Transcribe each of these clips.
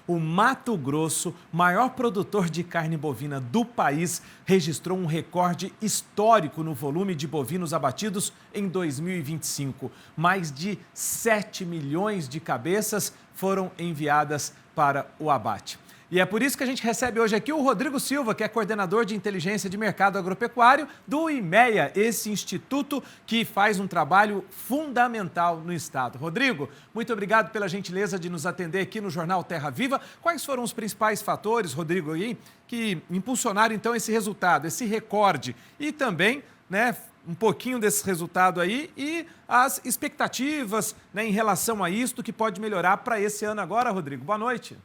O Mato Grosso, maior produtor de carne bovina do país, registrou um recorde histórico no volume de bovinos abatidos em 2025. Mais de 7 milhões de cabeças foram enviadas para o abate. E é por isso que a gente recebe hoje aqui o Rodrigo Silva, que é coordenador de inteligência de mercado agropecuário do IMEA, esse instituto que faz um trabalho fundamental no estado. Rodrigo, muito obrigado pela gentileza de nos atender aqui no Jornal Terra Viva. Quais foram os principais fatores, Rodrigo, aí, que impulsionaram então esse resultado, esse recorde? E também, um pouquinho desse resultado aí e as expectativas, em relação a isto que pode melhorar para esse ano agora, Rodrigo. Boa noite.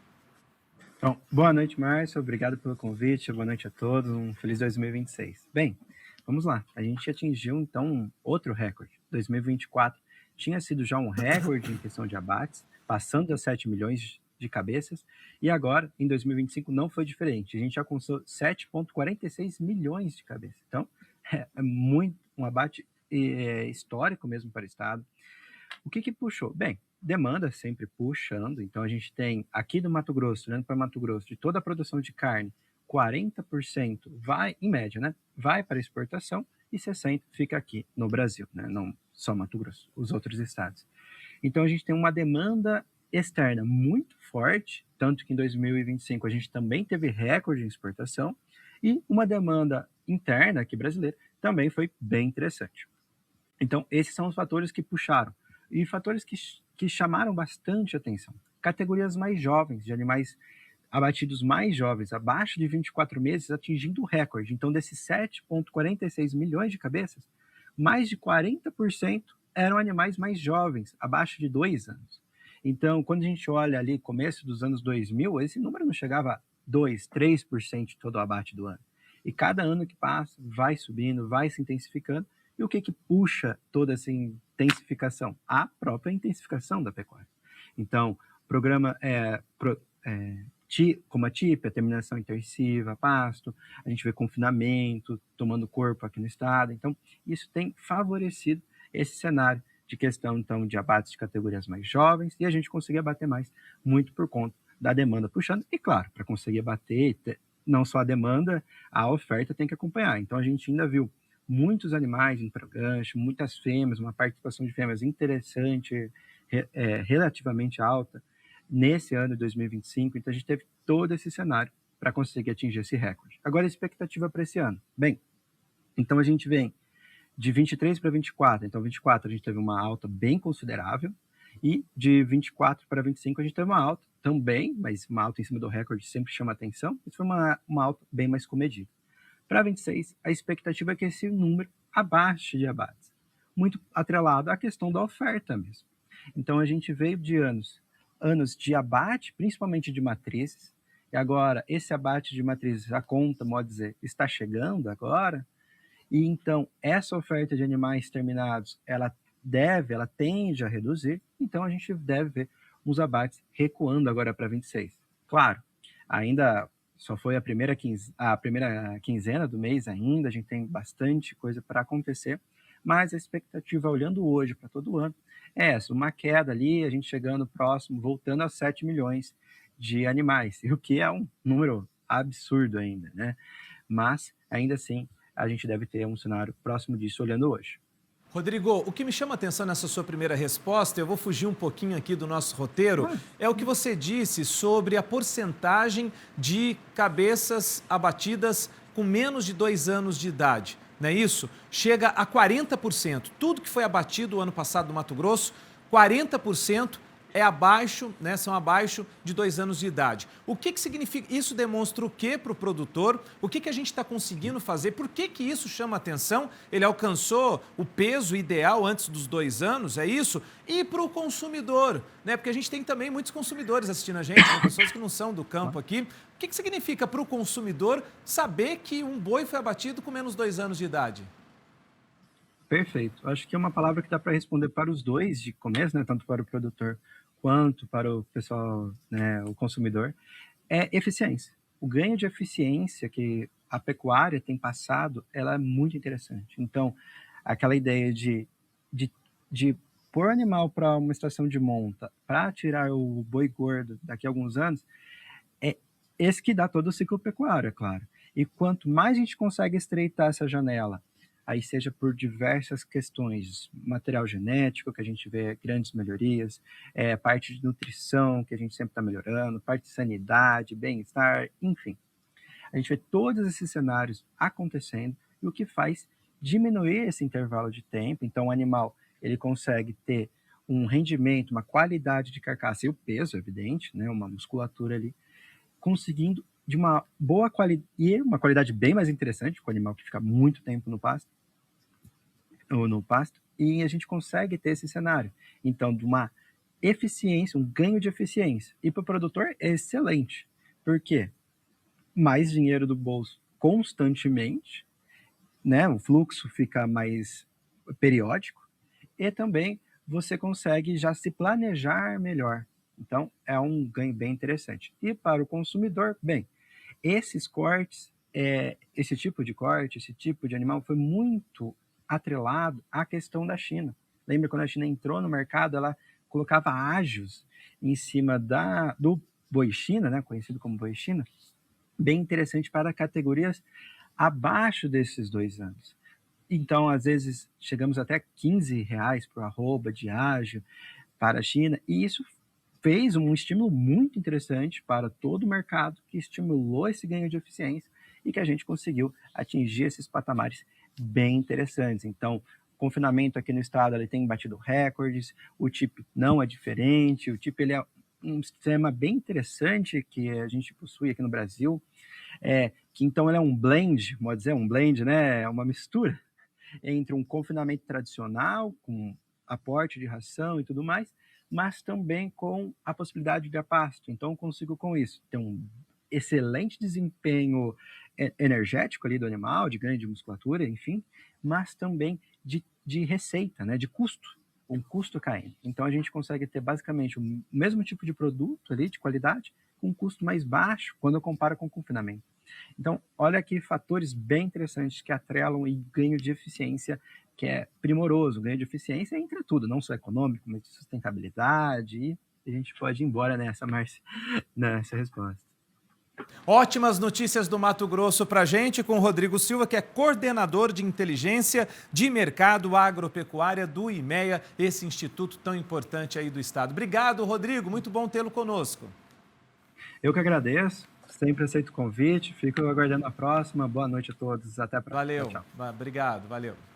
Então, boa noite, Márcio. Obrigado pelo convite. Boa noite a todos. Um feliz 2026. Bem, vamos lá. A gente atingiu, então, um outro recorde. 2024 tinha sido já um recorde em questão de abates, passando das 7 milhões de cabeças. E agora, em 2025, não foi diferente. A gente já alcançou 7,46 milhões de cabeças. Então, é muito um abate histórico mesmo para o Estado. O que puxou? Bem, demanda sempre puxando, então a gente tem aqui do Mato Grosso, olhando para Mato Grosso, de toda a produção de carne, 40% vai, em média, vai para exportação e 60% fica aqui no Brasil, não só Mato Grosso, os outros estados. Então a gente tem uma demanda externa muito forte, tanto que em 2025 a gente também teve recorde em exportação, e uma demanda interna aqui brasileira também foi bem interessante. Então esses são os fatores que puxaram. E fatores que chamaram bastante atenção. Categorias mais jovens, de animais abatidos mais jovens, abaixo de 24 meses, atingindo o recorde. Então, desses 7,46 milhões de cabeças, mais de 40% eram animais mais jovens, abaixo de 2 anos. Então, quando a gente olha ali, começo dos anos 2000, esse número não chegava a 2, 3% de todo o abate do ano. E cada ano que passa, vai subindo, vai se intensificando. E o que puxa toda essa intensificação? A própria intensificação da pecuária. Então, o programa como a TIP, a terminação intensiva, pasto, a gente vê confinamento tomando corpo aqui no estado. Então, isso tem favorecido esse cenário de questão, então, de abates de categorias mais jovens, e a gente conseguir abater mais, muito por conta da demanda puxando. E, claro, para conseguir abater, não só a demanda, a oferta tem que acompanhar. Então, a gente ainda viu muitos animais indo para o gancho, muitas fêmeas, uma participação de fêmeas interessante, relativamente alta, nesse ano de 2025. Então, a gente teve todo esse cenário para conseguir atingir esse recorde. Agora, a expectativa para esse ano. Bem, então a gente vem de 23 para 24. Então, 24 a gente teve uma alta bem considerável, e de 24 para 25 a gente teve uma alta também, mas uma alta em cima do recorde sempre chama atenção. Isso foi uma alta bem mais comedida. Para 26, a expectativa é que esse número abaixe de abates, muito atrelado à questão da oferta mesmo. Então, a gente veio de anos de abate, principalmente de matrizes, e agora esse abate de matrizes, a conta, modo dizer, está chegando agora, e então essa oferta de animais terminados, ela tende a reduzir, então a gente deve ver uns abates recuando agora para 26. Claro, ainda só foi a primeira quinzena do mês ainda, a gente tem bastante coisa para acontecer, mas a expectativa, olhando hoje para todo o ano, é essa, uma queda ali, a gente chegando próximo, voltando a 7 milhões de animais, o que é um número absurdo ainda, Mas, ainda assim, a gente deve ter um cenário próximo disso olhando hoje. Rodrigo, o que me chama a atenção nessa sua primeira resposta, eu vou fugir um pouquinho aqui do nosso roteiro, é o que você disse sobre a porcentagem de cabeças abatidas com menos de 2 anos de idade. Não é isso? Chega a 40%. Tudo que foi abatido o ano passado no Mato Grosso, 40% é abaixo, são abaixo de 2 anos de idade. O que significa? Isso demonstra o que para o produtor? O que a gente está conseguindo fazer? Por que isso chama atenção? Ele alcançou o peso ideal antes dos 2 anos, é isso? E para o consumidor, Porque a gente tem também muitos consumidores assistindo a gente, pessoas que não são do campo aqui. O que significa para o consumidor saber que um boi foi abatido com menos de 2 anos de idade? Perfeito. Acho que é uma palavra que dá para responder para os dois de começo, tanto para o produtor quanto para o pessoal, o consumidor, é eficiência. O ganho de eficiência que a pecuária tem passado, ela é muito interessante. Então, aquela ideia de pôr animal para uma estação de monta, para tirar o boi gordo daqui a alguns anos, é esse que dá todo o ciclo pecuário, é claro. E quanto mais a gente consegue estreitar essa janela, aí seja por diversas questões, material genético, que a gente vê grandes melhorias, parte de nutrição, que a gente sempre está melhorando, parte de sanidade, bem-estar, enfim. A gente vê todos esses cenários acontecendo e o que faz diminuir esse intervalo de tempo. Então, o animal ele consegue ter um rendimento, uma qualidade de carcaça e o peso, evidente, né, uma musculatura ali, conseguindo de uma boa qualidade e uma qualidade bem mais interessante, com o animal que fica muito tempo no pasto, e a gente consegue ter esse cenário. Então, de uma eficiência, um ganho de eficiência. E para o produtor é excelente. Por quê? Mais dinheiro do bolso constantemente, né? O fluxo fica mais periódico e também você consegue já se planejar melhor. Então, é um ganho bem interessante. E para o consumidor, bem, esses cortes, esse tipo de corte, esse tipo de animal foi muito atrelado à questão da China. Lembra quando a China entrou no mercado, ela colocava ágios em cima do boi China, né, conhecido como boi China, bem interessante para categorias abaixo desses 2 anos. Então, às vezes, chegamos até R$ 15 por arroba de ágio para a China, e isso fez um estímulo muito interessante para todo o mercado, que estimulou esse ganho de eficiência e que a gente conseguiu atingir esses patamares bem interessantes. Então, o confinamento aqui no estado ele tem batido recordes, o TIP não é diferente, o TIP ele é um sistema bem interessante que a gente possui aqui no Brasil, que então ele é um blend, pode dizer, um blend, né? É uma mistura entre um confinamento tradicional, com aporte de ração e tudo mais, mas também com a possibilidade de pasto. Então, eu consigo com isso ter um excelente desempenho energético ali do animal, de ganho de musculatura, enfim, mas também de receita, né, de custo, um custo caindo. Então, a gente consegue ter basicamente o mesmo tipo de produto ali, de qualidade, com um custo mais baixo, quando eu comparo com o confinamento. Então, olha aqui fatores bem interessantes que atrelam e ganho de eficiência, que é primoroso. O ganho de eficiência é entre tudo, não só econômico, mas de sustentabilidade. E a gente pode ir embora nessa, Márcia, nessa resposta. Ótimas notícias do Mato Grosso para a gente, com o Rodrigo Silva, que é coordenador de inteligência de mercado agropecuária do IMEA, esse instituto tão importante aí do estado. Obrigado, Rodrigo, muito bom tê-lo conosco. Eu que agradeço, sempre aceito o convite, fico aguardando a próxima. Boa noite a todos, até a próxima. Valeu, Tchau. obrigado, valeu.